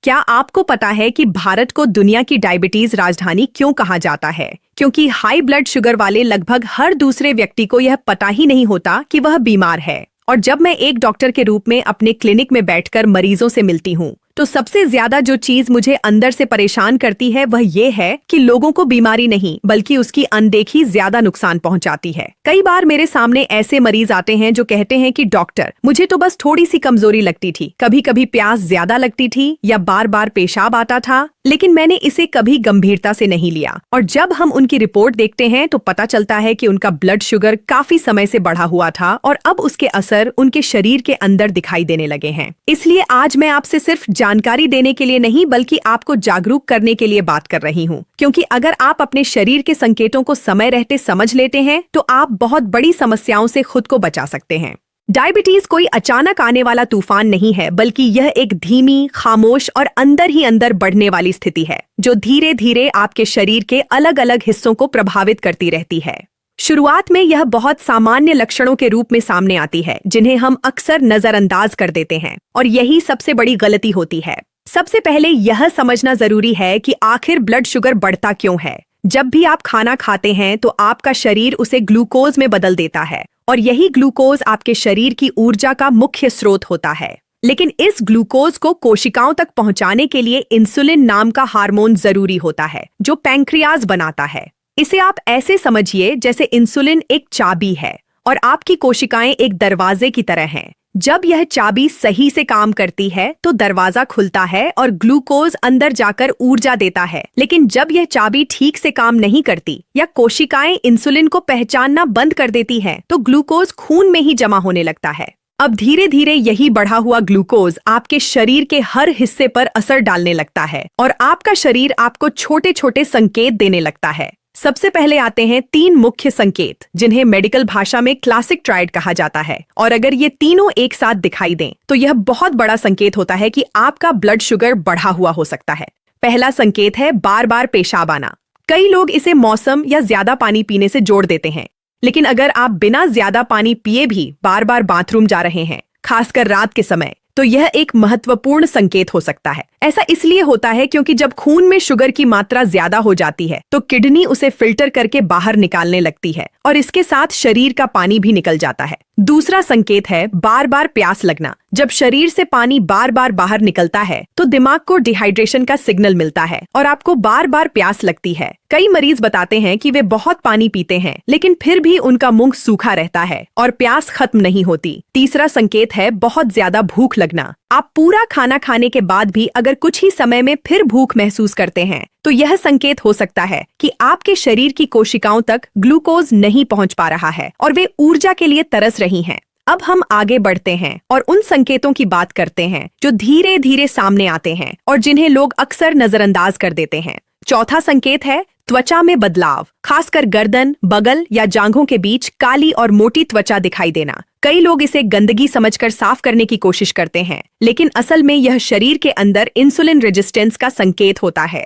क्या आपको पता है कि भारत को दुनिया की डायबिटीज राजधानी क्यों कहा जाता है? क्योंकि हाई ब्लड शुगर वाले लगभग हर दूसरे व्यक्ति को यह पता ही नहीं होता कि वह बीमार है। और जब मैं एक डॉक्टर के रूप में अपने क्लिनिक में बैठकर मरीजों से मिलती हूँ, तो सबसे ज्यादा जो चीज मुझे अंदर से परेशान करती है वह ये है कि लोगों को बीमारी नहीं बल्कि उसकी अनदेखी ज्यादा नुकसान पहुंचाती है। कई बार मेरे सामने ऐसे मरीज आते हैं जो कहते हैं कि डॉक्टर, मुझे तो बस थोड़ी सी कमजोरी लगती थी, कभी कभी प्यास ज्यादा लगती थी या बार बार पेशाब आता था, लेकिन मैंने इसे कभी गंभीरता से नहीं लिया। और जब हम उनकी रिपोर्ट देखते हैं तो पता चलता है कि उनका ब्लड शुगर काफी समय से बढ़ा हुआ था और अब उसके असर उनके शरीर के अंदर दिखाई देने लगे हैं। इसलिए आज मैं आपसे सिर्फ जानकारी देने के लिए नहीं बल्कि आपको जागरूक करने के लिए बात कर रही हूँ, क्योंकि अगर आप अपने शरीर के संकेतों को समय रहते समझ लेते हैं तो आप बहुत बड़ी समस्याओं से खुद को बचा सकते हैं। डायबिटीज कोई अचानक आने वाला तूफान नहीं है, बल्कि यह एक धीमी, खामोश और अंदर ही अंदर बढ़ने वाली स्थिति है जो धीरे धीरे आपके शरीर के अलग अलग हिस्सों को प्रभावित करती रहती है। शुरुआत में यह बहुत सामान्य लक्षणों के रूप में सामने आती है जिन्हें हम अक्सर नजरअंदाज कर देते हैं, और यही सबसे बड़ी गलती होती है। सबसे पहले यह समझना जरूरी है कि आखिर ब्लड शुगर बढ़ता क्यों है। जब भी आप खाना खाते हैं तो आपका शरीर उसे ग्लूकोज में बदल देता है, और यही ग्लूकोज आपके शरीर की ऊर्जा का मुख्य स्रोत होता है। लेकिन इस ग्लूकोज को कोशिकाओं तक पहुंचाने के लिए इंसुलिन नाम का हार्मोन जरूरी होता है जो पैंक्रियाज बनाता है। इसे आप ऐसे समझिए जैसे इंसुलिन एक चाबी है और आपकी कोशिकाएं एक दरवाजे की तरह हैं। जब यह चाबी सही से काम करती है तो दरवाजा खुलता है और ग्लूकोज अंदर जाकर ऊर्जा देता है। लेकिन जब यह चाबी ठीक से काम नहीं करती या कोशिकाएं इंसुलिन को पहचानना बंद कर देती हैं, तो ग्लूकोज खून में ही जमा होने लगता है। अब धीरे धीरे यही बढ़ा हुआ ग्लूकोज आपके शरीर के हर हिस्से पर असर डालने लगता है और आपका शरीर आपको छोटे छोटे संकेत देने लगता है। सबसे पहले आते हैं 3 मुख्य संकेत जिन्हें मेडिकल भाषा में क्लासिक ट्रायड कहा जाता है, और अगर ये तीनों एक साथ दिखाई दें तो यह बहुत बड़ा संकेत होता है कि आपका ब्लड शुगर बढ़ा हुआ हो सकता है। पहला संकेत है बार बार पेशाब आना। कई लोग इसे मौसम या ज्यादा पानी पीने से जोड़ देते हैं, लेकिन अगर आप बिना ज्यादा पानी पिए भी बार बार बाथरूम जा रहे हैं, खासकर रात के समय, तो यह एक महत्वपूर्ण संकेत हो सकता है। ऐसा इसलिए होता है क्योंकि जब खून में शुगर की मात्रा ज्यादा हो जाती है तो किडनी उसे फिल्टर करके बाहर निकालने लगती है और इसके साथ शरीर का पानी भी निकल जाता है। दूसरा संकेत है बार बार प्यास लगना। जब शरीर से पानी बार बार बाहर निकलता है तो दिमाग को डिहाइड्रेशन का सिग्नल मिलता है और आपको बार बार प्यास लगती है। कई मरीज बताते हैं कि वे बहुत पानी पीते हैं लेकिन फिर भी उनका मुंह सूखा रहता है और प्यास खत्म नहीं होती। तीसरा संकेत है बहुत ज्यादा भूख लगना। आप पूरा खाना खाने के बाद भी अगर कुछ ही समय में फिर भूख महसूस करते हैं तो यह संकेत हो सकता है कि आपके शरीर की कोशिकाओं तक ग्लूकोज नहीं पहुंच पा रहा है और वे ऊर्जा के लिए तरस रही हैं। अब हम आगे बढ़ते हैं और उन संकेतों की बात करते हैं जो धीरे धीरे सामने आते हैं और जिन्हें लोग अक्सर नजरअंदाज कर देते हैं। चौथा संकेत है त्वचा में बदलाव, खासकर गर्दन, बगल या जांघों के बीच काली और मोटी त्वचा दिखाई देना। कई लोग इसे गंदगी समझकर साफ करने की कोशिश करते हैं, लेकिन असल में यह शरीर के अंदर इंसुलिन रेजिस्टेंस का संकेत होता है।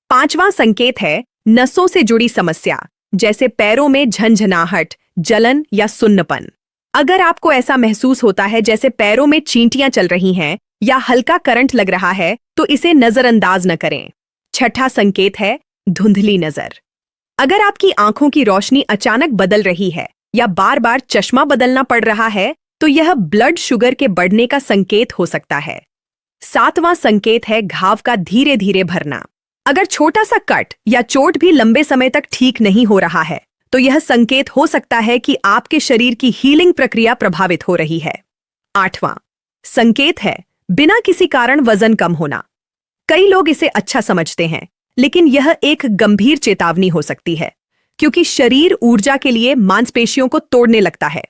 पांचवा संकेत है नसों से जुड़ी समस्या, जैसे पैरों में झंझनाहट, जलन या सुन्नपन। अगर आपको ऐसा महसूस होता है जैसे पैरों में चींटियां चल रही हैं या हल्का करंट लग रहा है तो इसे नजरअंदाज न करें। छठा संकेत है धुंधली नजर। अगर आपकी आंखों की रोशनी अचानक बदल रही है या बार बार चश्मा बदलना पड़ रहा है तो यह ब्लड शुगर के बढ़ने का संकेत हो सकता है। सातवां संकेत है घाव का धीरे धीरे भरना। अगर छोटा सा कट या चोट भी लंबे समय तक ठीक नहीं हो रहा है तो यह संकेत हो सकता है कि आपके शरीर की हीलिंग प्रक्रिया प्रभावित हो रही है। आठवां संकेत है बिना किसी कारण वजन कम होना। कई लोग इसे अच्छा समझते हैं, लेकिन यह एक गंभीर चेतावनी हो सकती है क्योंकि शरीर ऊर्जा के लिए मांसपेशियों को तोड़ने लगता है।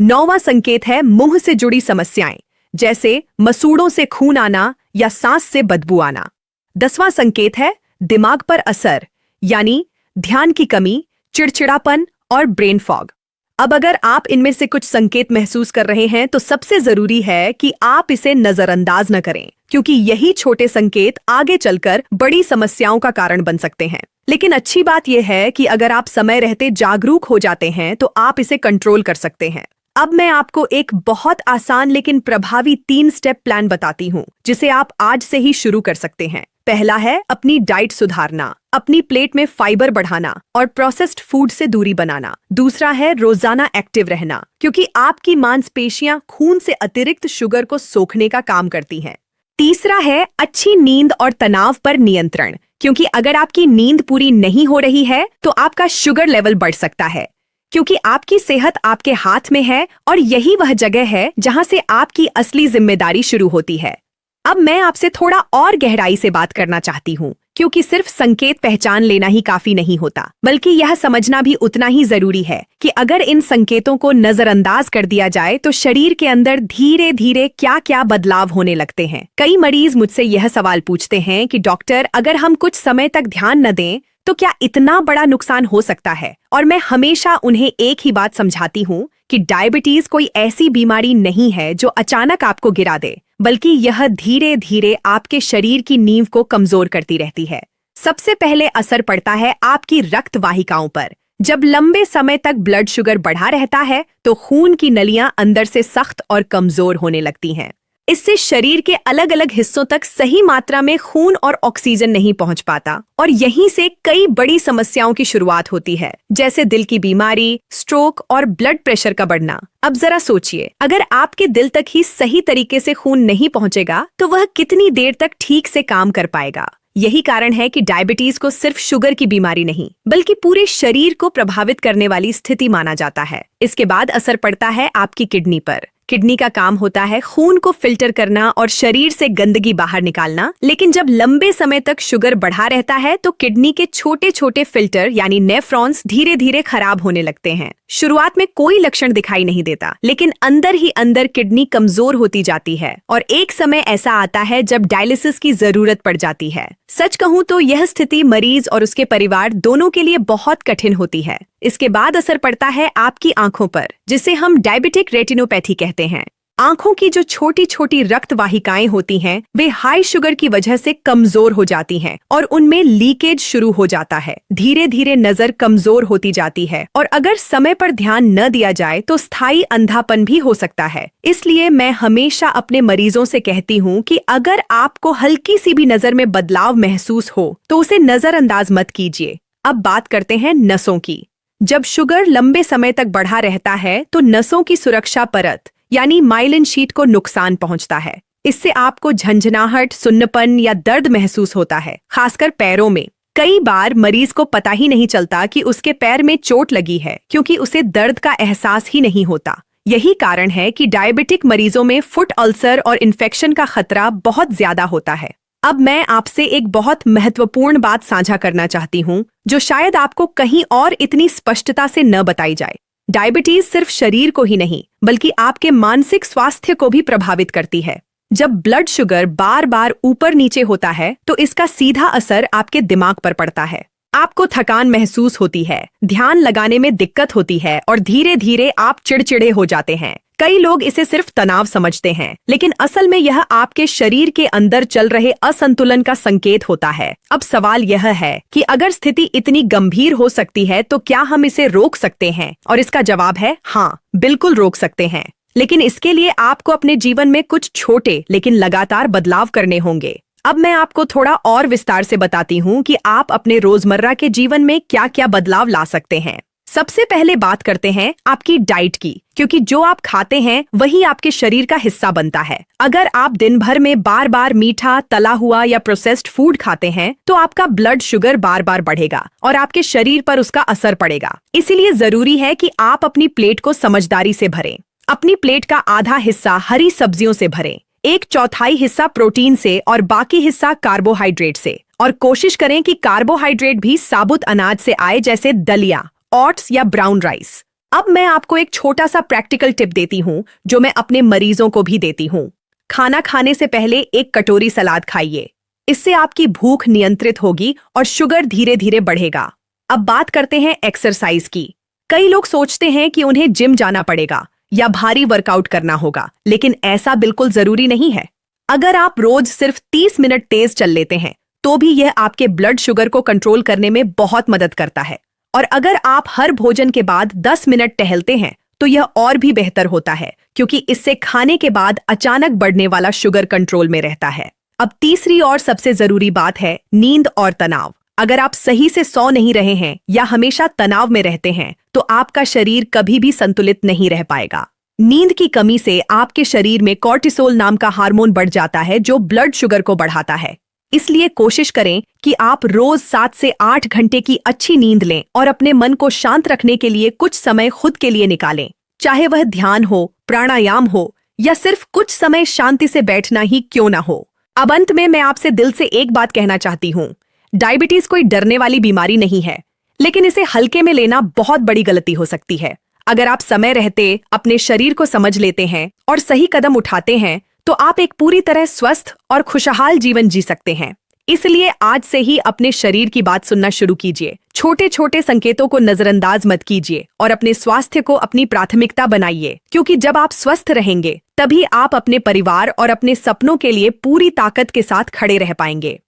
नौवां संकेत है मुंह से जुड़ी समस्याएं, जैसे मसूड़ों से खून आना या सांस से बदबू आना। 10वां संकेत है दिमाग पर असर, यानी ध्यान की कमी, चिड़चिड़ापन और ब्रेन फॉग। अब अगर आप इनमें से कुछ संकेत महसूस कर रहे हैं तो सबसे जरूरी है कि आप इसे नजरअंदाज न करें, क्योंकि यही छोटे संकेत आगे चलकर बड़ी समस्याओं का कारण बन सकते हैं। लेकिन अच्छी बात यह है कि अगर आप समय रहते जागरूक हो जाते हैं तो आप इसे कंट्रोल कर सकते हैं। अब मैं आपको एक बहुत आसान लेकिन प्रभावी 3 स्टेप प्लान बताती हूँ जिसे आप आज से ही शुरू कर सकते हैं। पहला है अपनी डाइट सुधारना, अपनी प्लेट में फाइबर बढ़ाना और प्रोसेस्ड फूड से दूरी बनाना। दूसरा है रोजाना एक्टिव रहना, क्योंकि आपकी मांसपेशियां खून से अतिरिक्त शुगर को सोखने का काम करती हैं। तीसरा है अच्छी नींद और तनाव पर नियंत्रण, क्योंकि अगर आपकी नींद पूरी नहीं हो रही है तो आपका शुगर लेवल बढ़ सकता है। क्योंकि आपकी सेहत आपके हाथ में है और यही वह जगह है जहां से आपकी असली जिम्मेदारी शुरू होती है। अब मैं आपसे थोड़ा और गहराई से बात करना चाहती हूँ, क्योंकि सिर्फ संकेत पहचान लेना ही काफी नहीं होता, बल्कि यह समझना भी उतना ही जरूरी है कि अगर इन संकेतों को नजरअंदाज कर दिया जाए तो शरीर के अंदर धीरे धीरे क्या क्या बदलाव होने लगते हैं। कई मरीज मुझसे यह सवाल पूछते हैं कि डॉक्टर, अगर हम कुछ समय तक ध्यान न दें तो क्या इतना बड़ा नुकसान हो सकता है? और मैं हमेशा उन्हें एक ही बात समझाती हूँ कि डायबिटीज कोई ऐसी बीमारी नहीं है जो अचानक आपको गिरा दे, बल्कि यह धीरे धीरे आपके शरीर की नींव को कमजोर करती रहती है। सबसे पहले असर पड़ता है आपकी रक्त वाहिकाओं पर। जब लंबे समय तक ब्लड शुगर बढ़ा रहता है तो खून की नलियां अंदर से सख्त और कमजोर होने लगती हैं। इससे शरीर के अलग अलग हिस्सों तक सही मात्रा में खून और ऑक्सीजन नहीं पहुंच पाता और यहीं से कई बड़ी समस्याओं की शुरुआत होती है, जैसे दिल की बीमारी, स्ट्रोक और ब्लड प्रेशर का बढ़ना। अब जरा सोचिए, अगर आपके दिल तक ही सही तरीके से खून नहीं पहुंचेगा तो वह कितनी देर तक ठीक से काम कर पाएगा। यही कारण है कि डायबिटीज को सिर्फ शुगर की बीमारी नहीं, बल्कि पूरे शरीर को प्रभावित करने वाली स्थिति माना जाता है। इसके बाद असर पड़ता है आपकी किडनी पर। किडनी का काम होता है खून को फिल्टर करना और शरीर से गंदगी बाहर निकालना, लेकिन जब लंबे समय तक शुगर बढ़ा रहता है तो किडनी के छोटे छोटे फिल्टर यानी नेफ्रॉन्स धीरे धीरे खराब होने लगते हैं। शुरुआत में कोई लक्षण दिखाई नहीं देता, लेकिन अंदर ही अंदर किडनी कमजोर होती जाती है और एक समय ऐसा आता है जब डायलिसिस की जरूरत पड़ जाती है। सच कहूँ तो यह स्थिति मरीज और उसके परिवार दोनों के लिए बहुत कठिन होती है। इसके बाद असर पड़ता है आपकी आंखों पर, जिसे हम डायबिटिक रेटिनोपैथी कहते हैं। आंखों की जो छोटी छोटी रक्त वाहिकाएं होती हैं, वे हाई शुगर की वजह से कमजोर हो जाती हैं और उनमें लीकेज शुरू हो जाता है। धीरे धीरे नजर कमजोर होती जाती है और अगर समय पर ध्यान न दिया जाए तो स्थायी अंधापन भी हो सकता है। इसलिए मैं हमेशा अपने मरीजों से कहती हूँ कि अगर आपको हल्की सी भी नजर में बदलाव महसूस हो तो उसे नजरअंदाज मत कीजिए। अब बात करते हैं नसों की। जब शुगर लंबे समय तक बढ़ा रहता है तो नसों की सुरक्षा परत यानी माइलिन शीट को नुकसान पहुंचता है। इससे आपको झंझनाहट, सुन्नपन या दर्द महसूस होता है, खासकर पैरों में। कई बार मरीज को पता ही नहीं चलता कि उसके पैर में चोट लगी है, क्योंकि उसे दर्द का एहसास ही नहीं होता। यही कारण है कि डायबिटिक मरीजों में फुट अल्सर और इन्फेक्शन का खतरा बहुत ज्यादा होता है। अब मैं आपसे एक बहुत महत्वपूर्ण बात साझा करना चाहती हूँ, जो शायद आपको कहीं और इतनी स्पष्टता से न बताई जाए। डायबिटीज सिर्फ शरीर को ही नहीं, बल्कि आपके मानसिक स्वास्थ्य को भी प्रभावित करती है। जब ब्लड शुगर बार बार ऊपर नीचे होता है तो इसका सीधा असर आपके दिमाग पर पड़ता है। आपको थकान महसूस होती है, ध्यान लगाने में दिक्कत होती है और धीरे धीरे आप चिड़चिड़े हो जाते हैं। कई लोग इसे सिर्फ तनाव समझते हैं, लेकिन असल में यह आपके शरीर के अंदर चल रहे असंतुलन का संकेत होता है। अब सवाल यह है कि अगर स्थिति इतनी गंभीर हो सकती है तो क्या हम इसे रोक सकते हैं? और इसका जवाब है हाँ, बिल्कुल रोक सकते हैं। लेकिन इसके लिए आपको अपने जीवन में कुछ छोटे लेकिन लगातार बदलाव करने होंगे। अब मैं आपको थोड़ा और विस्तार से बताती हूँ कि आप अपने रोजमर्रा के जीवन में क्या क्या बदलाव ला सकते हैं। सबसे पहले बात करते हैं आपकी डाइट की, क्योंकि जो आप खाते हैं वही आपके शरीर का हिस्सा बनता है। अगर आप दिन भर में बार बार मीठा, तला हुआ या प्रोसेस्ड फूड खाते हैं तो आपका ब्लड शुगर बार बार बढ़ेगा और आपके शरीर पर उसका असर पड़ेगा। इसीलिए जरूरी है कि आप अपनी प्लेट को समझदारी से भरें। अपनी प्लेट का आधा हिस्सा हरी सब्जियों से भरें, 1/4 हिस्सा प्रोटीन से और बाकी हिस्सा कार्बोहाइड्रेट से। और कोशिश करें कि कार्बोहाइड्रेट भी साबुत अनाज से आए, जैसे दलिया, ओट्स या ब्राउन राइस। अब मैं आपको एक छोटा सा प्रैक्टिकल टिप देती हूँ जो मैं अपने मरीजों को भी देती हूँ। खाना खाने से पहले 1 कटोरी सलाद खाइए। इससे आपकी भूख नियंत्रित होगी और शुगर धीरे धीरे बढ़ेगा। अब बात करते हैं एक्सरसाइज की। कई लोग सोचते हैं कि उन्हें जिम जाना पड़ेगा या भारी वर्कआउट करना होगा, लेकिन ऐसा बिल्कुल जरूरी नहीं है। अगर आप रोज सिर्फ 30 मिनट तेज चल लेते हैं तो भी यह आपके ब्लड शुगर को कंट्रोल करने में बहुत मदद करता है। और अगर आप हर भोजन के बाद 10 मिनट टहलते हैं तो यह और भी बेहतर होता है, क्योंकि इससे खाने के बाद अचानक बढ़ने वाला शुगर कंट्रोल में रहता है। अब तीसरी और सबसे जरूरी बात है नींद और तनाव। अगर आप सही से सो नहीं रहे हैं या हमेशा तनाव में रहते हैं तो आपका शरीर कभी भी संतुलित नहीं रह पाएगा। नींद की कमी से आपके शरीर में कॉर्टिसोल नाम का हार्मोन बढ़ जाता है, जो ब्लड शुगर को बढ़ाता है। इसलिए कोशिश करें कि आप रोज 7 से 8 घंटे की अच्छी नींद लें और अपने मन को शांत रखने के लिए कुछ समय खुद के लिए निकालें, चाहे वह ध्यान हो, प्राणायाम हो या सिर्फ कुछ समय शांति से बैठना ही क्यों ना हो। अब अंत में मैं आपसे दिल से एक बात कहना चाहती हूँ, डायबिटीज कोई डरने वाली बीमारी नहीं है, लेकिन इसे हल्के में लेना बहुत बड़ी गलती हो सकती है। अगर आप समय रहते अपने शरीर को समझ लेते हैं और सही कदम उठाते हैं तो आप एक पूरी तरह स्वस्थ और खुशहाल जीवन जी सकते हैं। इसलिए आज से ही अपने शरीर की बात सुनना शुरू कीजिए, छोटे छोटे संकेतों को नजरअंदाज मत कीजिए और अपने स्वास्थ्य को अपनी प्राथमिकता बनाइए, क्योंकि जब आप स्वस्थ रहेंगे तभी आप अपने परिवार और अपने सपनों के लिए पूरी ताकत के साथ खड़े रह पाएंगे।